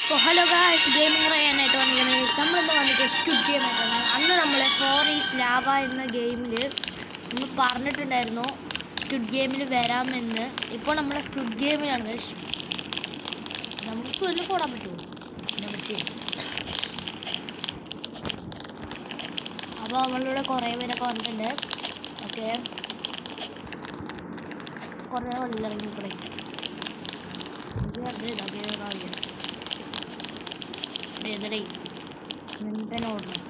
So hello guys, gaming റയാനായിട്ട് വന്നിരിക്കുന്നത് നമ്മളിന്ന് വന്നിട്ട് സ്ക്വിഡ് ഗെയിം ആയിട്ടാണ്. അന്ന് നമ്മൾ ഫോർ ഈസ് ലാവ എന്ന ഗെയിമിൽ നമ്മൾ പറഞ്ഞിട്ടുണ്ടായിരുന്നു സ്ക്വിഡ് ഗെയിമിൽ വരാമെന്ന്. ഇപ്പോൾ നമ്മൾ സ്ക്വിഡ് ഗെയിമിലാണ് ഗൈസ്. നമുക്ക് സ്ക്വിഡിൽ പോടാൻ പറ്റുമോ എന്നെ വെച്ച്? അപ്പോൾ നമ്മളിവിടെ കുറേ പേരൊക്കെ വന്നിട്ടുണ്ട്. ഓക്കെ, കുറേ വെള്ളിറങ്ങി കൂടെ ഓടണം.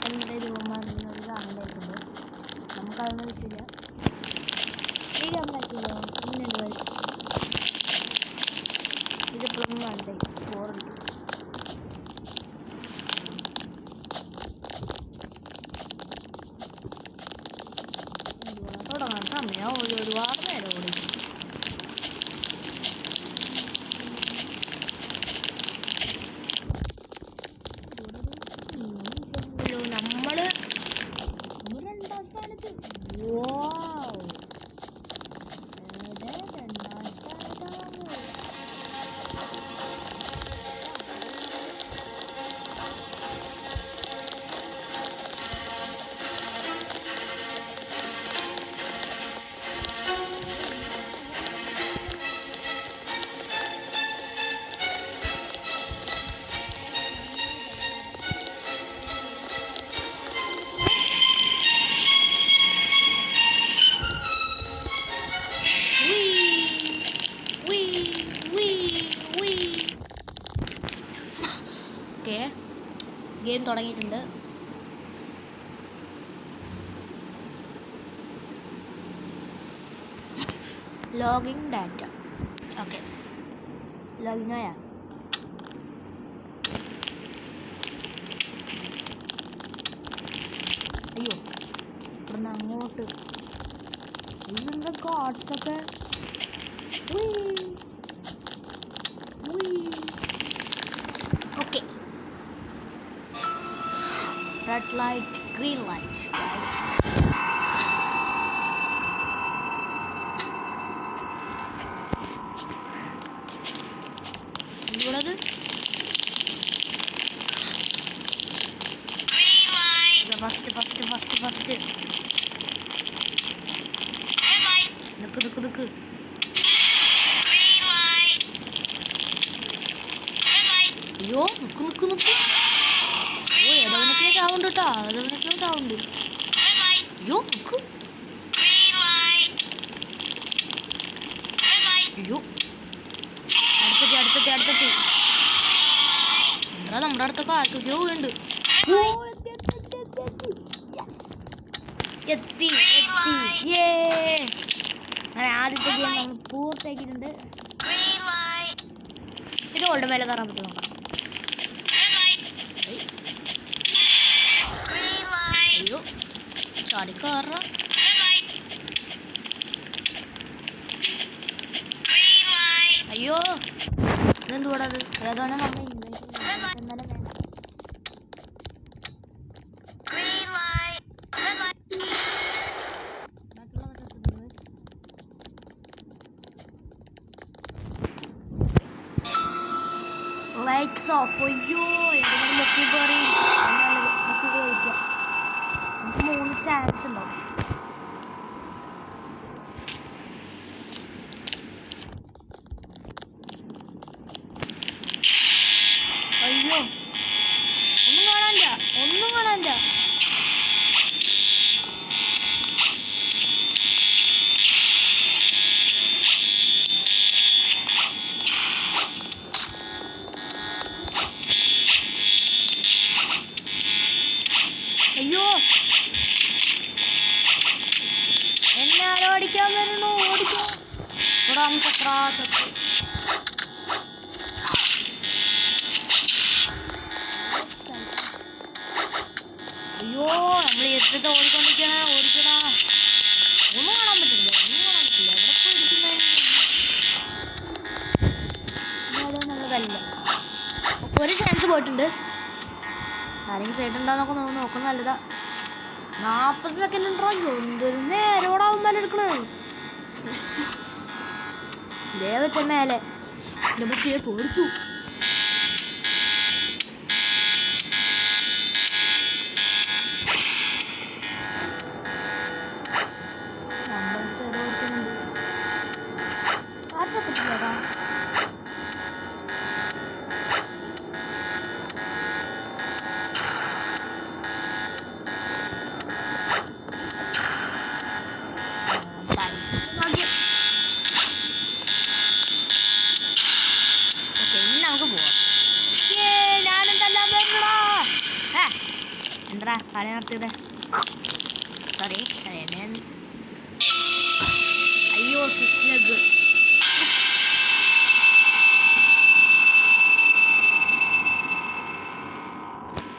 എൻ്റെ രൂപമാരുടെ അങ്ങനെയായിട്ടുണ്ട്. നമുക്കതൊന്നും വിഷയമില്ല. ഈ നമ്മളാക്കിയല്ലോ ഇങ്ങനെയുണ്ട്. ഇതിപ്പോഴും വേണ്ടേ ചോറുണ്ട്. തുടങ്ങാൻ സമയം ഒരുപാട് നേരം ഓടി. നമ്മള് രണ്ടാം സ്ഥാനത്ത്. രണ്ടാം സ്ഥാനത്താണ്. ഓക്കെ, ഗെയിം തുടങ്ങിയിട്ടുണ്ട്. Login data. ഓക്കെ, ലോഗിൻ ആയാ? അയ്യോ, ഇവിടുന്ന് അങ്ങോട്ട് ഇതിൻ്റെ കാർഡ്സൊക്കെ. Okay, red light, green light. ഇവിടത് ഫസ്റ്റ് നിക്ക്. അയ്യോ, നിക്ക്. ഓ, ഏതവനൊക്കെ സൗണ്ട് കേട്ടാ, ഏതവനൊക്കെയോ സൗണ്ട്. അയ്യോ, നിക്ക്. അയ്യോ, അടുത്തെത്തി. എന്താ നമ്മുടെ അടുത്തൊക്കെ ആർക്കൊക്കെയോ ഉണ്ട്. എത്തി. അങ്ങനെ ആദ്യത്തെ ഗെയിം നമ്മൾ പൂർത്തിയാക്കിയിട്ടുണ്ട്. ഇത് ഓൾഡ് മേലെ കയറാൻ പറ്റും നോക്കാം. അയ്യോ, ചാടി കയറാം. അയ്യോ, ഇതെന്തുകൂടത്? ഏതാണ് നമ്മൾ എന്നാലും വേണ്ട. Lights of. അയ്യോ, ഏതെങ്കിലും ലക്കി കയറി. നമുക്ക് 3 ചാൻസ് ഉണ്ടാവും. അയ്യോ, ഒന്നും കാണാനില്ല. അയ്യോ, എന്നെ ആരോ അടിക്കാൻ വരണു. ഓടിക്കോ. ചത്തു. അയ്യോ, നമ്മൾ എത്തിട്ട് ഓടിക്കടാ. ഒന്നും കാണാൻ പറ്റില്ല. എവിടെ പോയിരിക്കുന്നതല്ല. നല്ലതല്ല. ഒരു ചാൻസ് പോയിട്ടുണ്ട്. ആരെങ്കിലും കേട്ടിട്ടുണ്ടോന്നൊക്കെ നോക്കുന്നത് നല്ലതാ. 40 സെക്കൻഡ് ഉണ്ടോ? എന്തൊരു നേരോടാവുമ്പോൾ എടുക്കണേ. ദേവത്തെ മേലെ നമ്മച്ചേ കൊടുത്തു. എന്താ കളി നടത്തിയത്? സോറി, അയ്യോ സിസ്ലഗ്.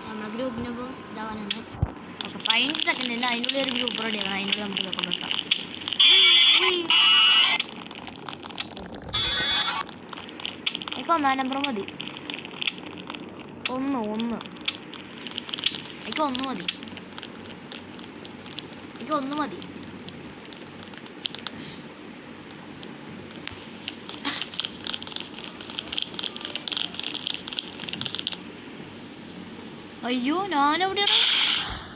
നമ്മുടെ ഗ്രൂപ്പിനിപ്പോൾ ഇതാവാനാണ്. ഓക്കെ 15 സെക്കൻഡ് ഉണ്ട്. അതിനുള്ളിൽ ഒരു ഗ്രൂപ്പ് റെഡി ആക്കണം. അതിനുള്ളിൽ നമുക്ക് ഇതൊക്കെ വെക്കാം. എനിക്ക് 1-ാം നമ്പർ മതി. ഒന്ന് എനിക്ക് ഒന്ന് മതി. അയ്യോ ഞാനെവിടെയാണ്?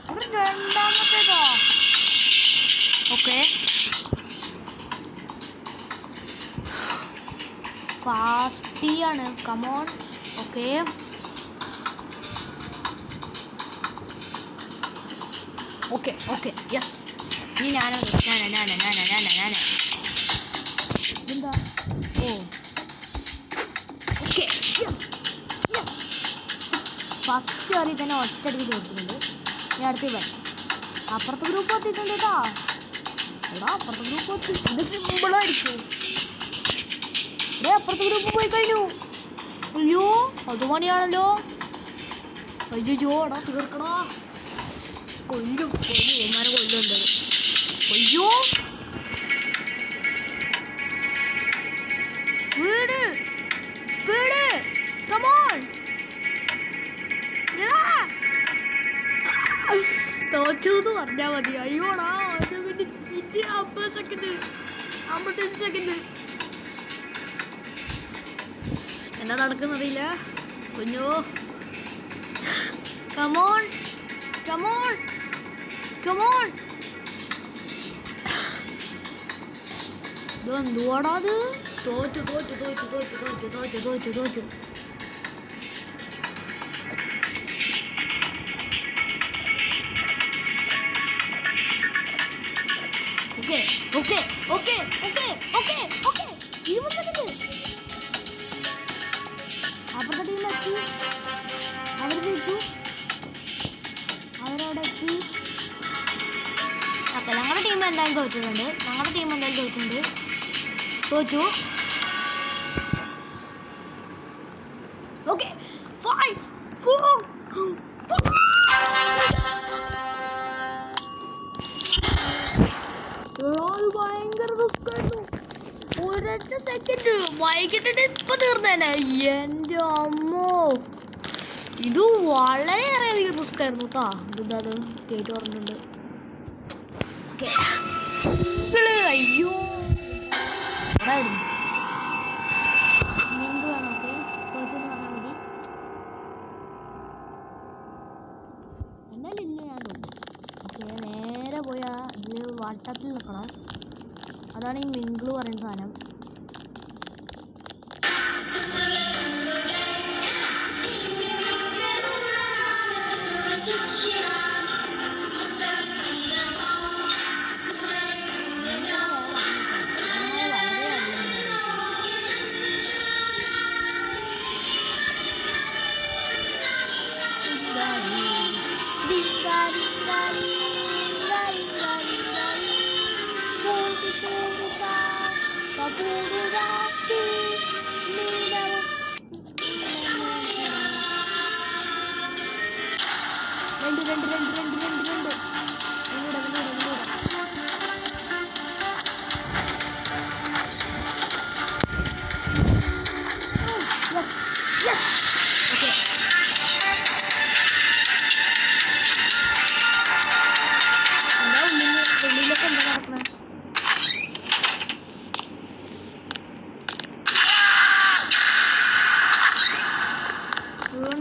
അവിടെ രണ്ടാമത്തേതോ? ഓക്കെ ഫാസ്റ്റിയാണ്. കമോൺ. Okay okay yes. നീ ഞാനാ എന്താ? ഓ ഓക്കെ ഫസ്റ്റ് കയറി തന്നെ ഒറ്റയടിക്ക് തീർക്കുന്നുണ്ട്. ഞാൻ അടുത്ത് പോയി. അപ്പുറത്തെ ഗ്രൂപ്പ് എത്തിയിട്ടുണ്ട് കേട്ടോ. എടാ അപ്പുറത്തെ ഗ്രൂപ്പ് എത്തി. ഇത് സിമ്പിളായിരിക്കും. അപ്പുറത്തെ ഗ്രൂപ്പ് പോയി കഴിഞ്ഞു. അയ്യോ അത് പണിയാണല്ലോ. അയ്യോ എടാ തീർക്കടാ. കൊല്ലും ഏമാരെ കൊല്ലുണ്ട്. അയ്യോ സ്പീഡ് കമോൺ. തോറ്റെന്ന് പറഞ്ഞാൽ മതി. അയ്യോടാ 50 സെക്കൻഡ് 55 സെക്കൻഡ് എന്താ നടക്കുന്നറിയില്ല. കുഞ്ഞോ കമോൺ ഇതെന്തുവാടാ അത്? തോറ്റു. ഓക്കെ അപ്പുറത്തെ ടീമിലെത്തി. അവർ ജയിച്ചു. അവരവിടെ എത്തി. ഓക്കെ ഞങ്ങളുടെ ടീം എന്തായാലും തോറ്റിട്ടുണ്ട്. തോറ്റു. ഓക്കെ 5 4 ഭയങ്കര റിസ്കായിരുന്നു. ഒരൊറ്റ സെക്കൻഡ് വൈകിട്ടിട്ട് ഇപ്പൊ തീർന്നേനെ. എൻ്റെ അമ്മോ ഇത് വളരെയധികം റിസ്ക് ആയിരുന്നു കേട്ടോ. എന്താ അത് കേട്ട് പറഞ്ഞിട്ടുണ്ട്. ഓക്കെ അയ്യോ മിങ്കിളാണ്. ഓക്കെ തോറ്റെന്ന് പറഞ്ഞാൽ മതി. എന്നാലും ഇല്ല ഞാൻ തോന്നുന്നു. ഓക്കെ നേരെ പോയാ ഇത് വട്ടത്തിൽ നിൽക്കണം. അതാണ് ഈ മിങ്കിള് പറയുന്ന സാധനം.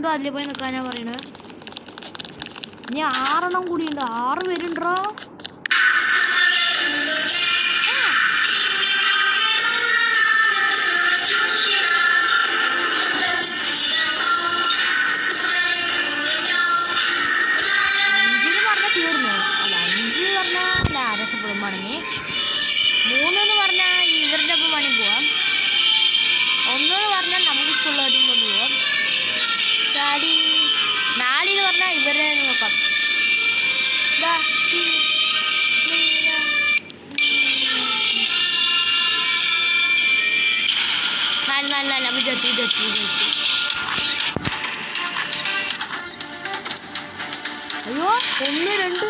വീണ്ടും അതിൽ പോയി നിൽക്കാനാ പറയണത്. ഇനി 6 കൂടിയുണ്ട്. 6 പേരുണ്ടോ? രക്ഷപ്പെടുമ്പോണെങ്കിൽ 3 എന്ന് പറഞ്ഞാൽ ഇവരുടെ ഒപ്പം വേണമെങ്കിൽ പോവാം. 1 എന്ന് പറഞ്ഞാൽ നമുക്ക് ഇഷ്ടമുള്ളവരും കൊണ്ട് പോവാം. 4 എന്ന് പറഞ്ഞാൽ ഇവരെ നോക്കാം. 4 വിചാരിച്ചു. അയ്യോ 1 2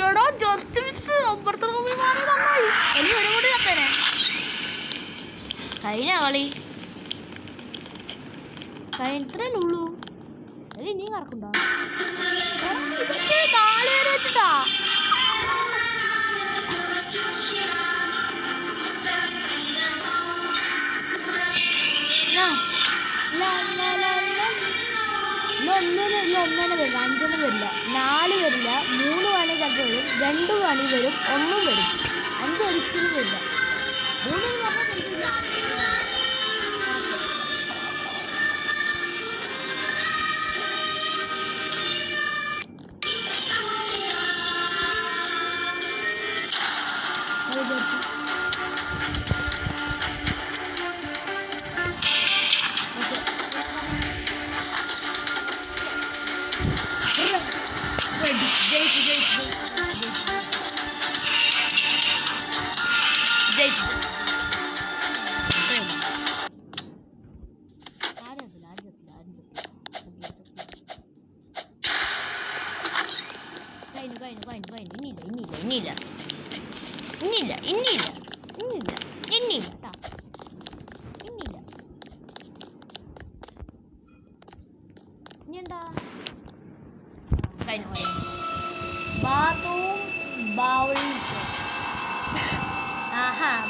എടാ ജസ്റ്റ് മിസ്. അപ്പുറത്തെ റൂമിൽ മാറി നന്നായി. എലി ഒരു കൂടി കത്തേനെ. കഴിഞ്ഞ കളി ഇത്രയല്ലേ ഉള്ളൂ. എലി ഇനിയും കറക്കുണ്ടോ? 4 പേര് വെച്ചിട്ടാ. ഒന്നിനെ വരില്ല, 5 വരില്ല, 4 വരില്ല, 3 വേണി ചിലപ്പോൾ വരും, 2 വേണി വരും, 1 വരും, 5 ഒരിക്കലും വരില്ല. 3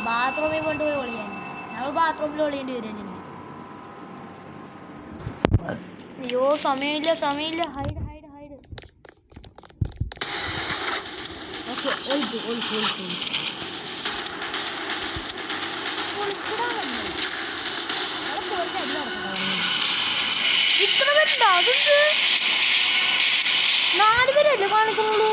ബാത്റൂമിൽ കൊണ്ടുപോയി ഒളിയാൻ. ഞങ്ങൾ ബാത്റൂമിൽ ഒളിയേണ്ടി വരും. അയ്യോ സമയമില്ല. ഹൈഡ്. ഓക്കെ ഒളിച്ചു. ഇത്ര പേരുണ്ടോ? അതെന്ത് 4 പേരല്ലേ കാണിക്കുന്നുള്ളൂ?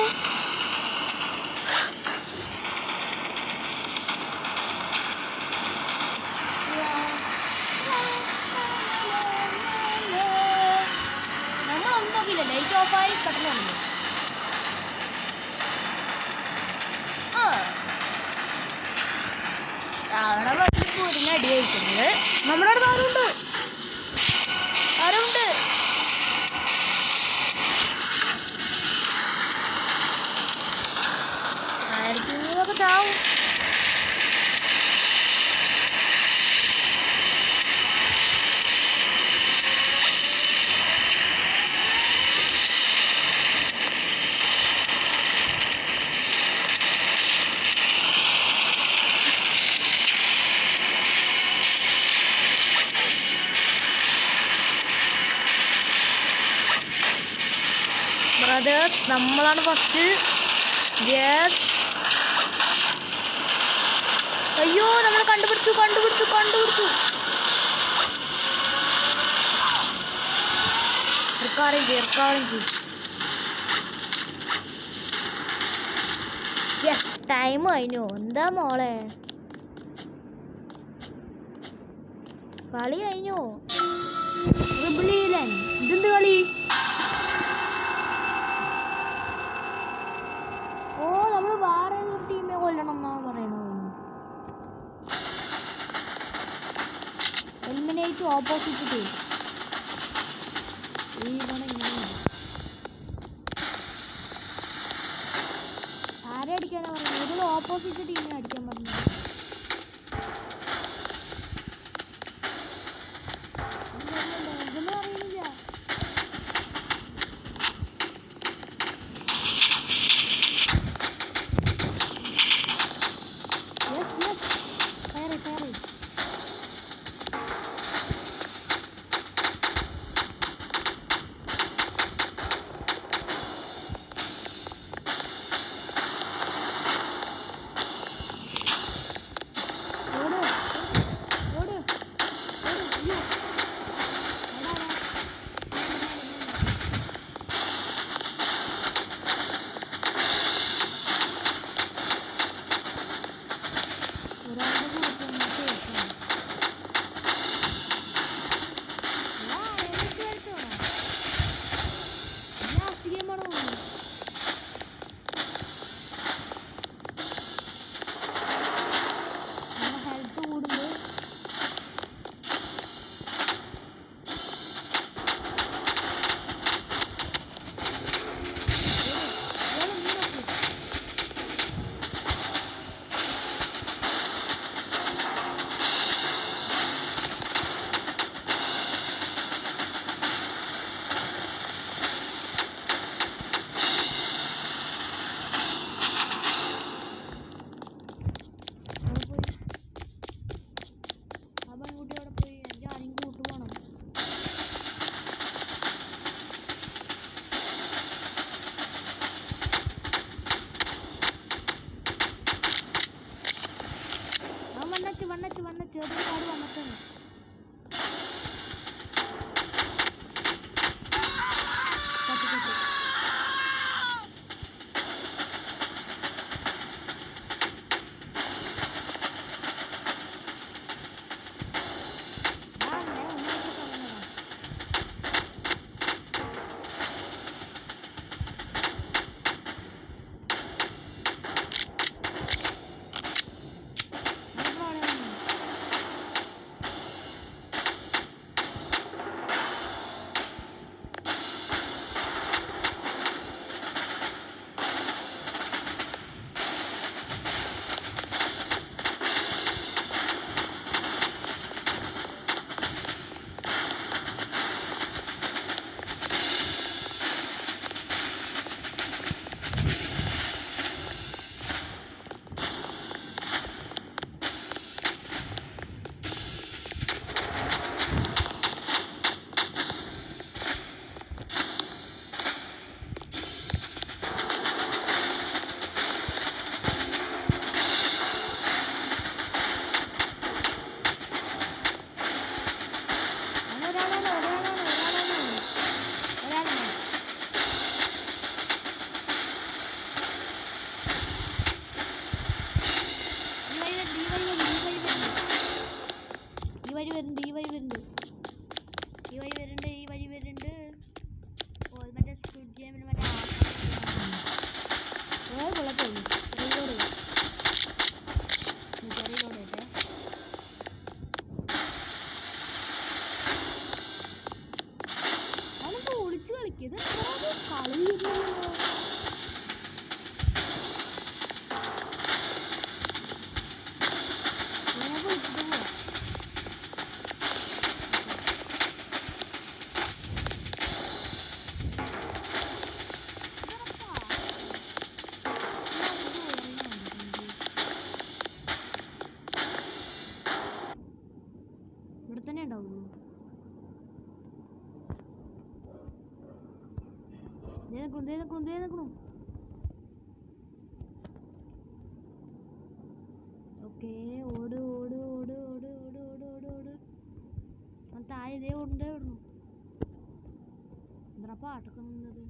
നമ്മളൊന്നും നോക്കിയില്ല. ലൈറ്റ് ഓഫായി പെട്ടെന്ന് വന്നു. അവിടെ വലിയ പൂരിന് അടി കഴിക്കുന്നത്. നമ്മുടെ അടുത്ത് ആരുണ്ട്? ആയിരിക്കും ചാവും. ബ്രദേഴ്സ് നമ്മളാണ് ഫസ്റ്റ്. യെസ്. അയ്യോ നമ്മൾ കണ്ടുപിടിച്ചു. ടൈം കഴിഞ്ഞു. എന്താ മോളെ കളി കഴിഞ്ഞു. ഇതെന്ത് കളി? നമ്മള് വേറെ ഒരു ടീമെ കൊല്ലണം എന്നാ പറയണത്. Eliminate opposite team. ആരെ അടിക്കാനാ പറയുന്നത്? ഇതിൽ ഓപ്പോസിറ്റ് ടീമിനെ അടിക്കാൻ പറഞ്ഞത്. ഇതൊന്നും അറിയുന്നില്ല. വഴി വരുന്നുണ്ട് ഈ വഴി വരുന്നുണ്ട് ഓ മറ്റേ സ്ക്വിഡ് ഗെയിമിന് മറ്റേ കൊള്ളത്തുള്ളൂ അവനൊക്കെ ഒളിച്ച് കളിക്കത് കളി ഇവിടെ തന്നെ ഉണ്ടാവുള്ളൂ. ഓക്കെ ഓട് താഴെ ഇതേ ഉണ്ട് ഇവിടുന്നു എന്താ പാട്ടൊക്കെ നിന്നത്.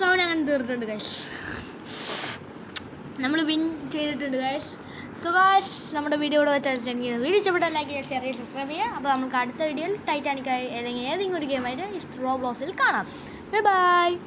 അവൻ അങ്ങനെ തീർത്തിട്ടുണ്ട് ഗൈസ്. നമ്മൾ വിൻ ചെയ്തിട്ടുണ്ട് ഗൈസ്. സോ ഗൈസ് നമ്മുടെ വീഡിയോ ഇവിടെ വെച്ചാൽ എനിക്ക് വീഡിയോ ഇഷ്ടപ്പെട്ടാൽ ലൈക്ക് ചെയ്യുക, ഷെയർ ചെയ്യുക, സബ്സ്ക്രൈബ് ചെയ്യുക. അപ്പോൾ നമുക്ക് അടുത്ത വീഡിയോയിൽ ടൈറ്റാനിക് ആയി അല്ലെങ്കിൽ ഏതെങ്കിലും ഒരു ഗെയിമായിട്ട് റോബ്ലോക്സിൽ കാണാം. Bye bye.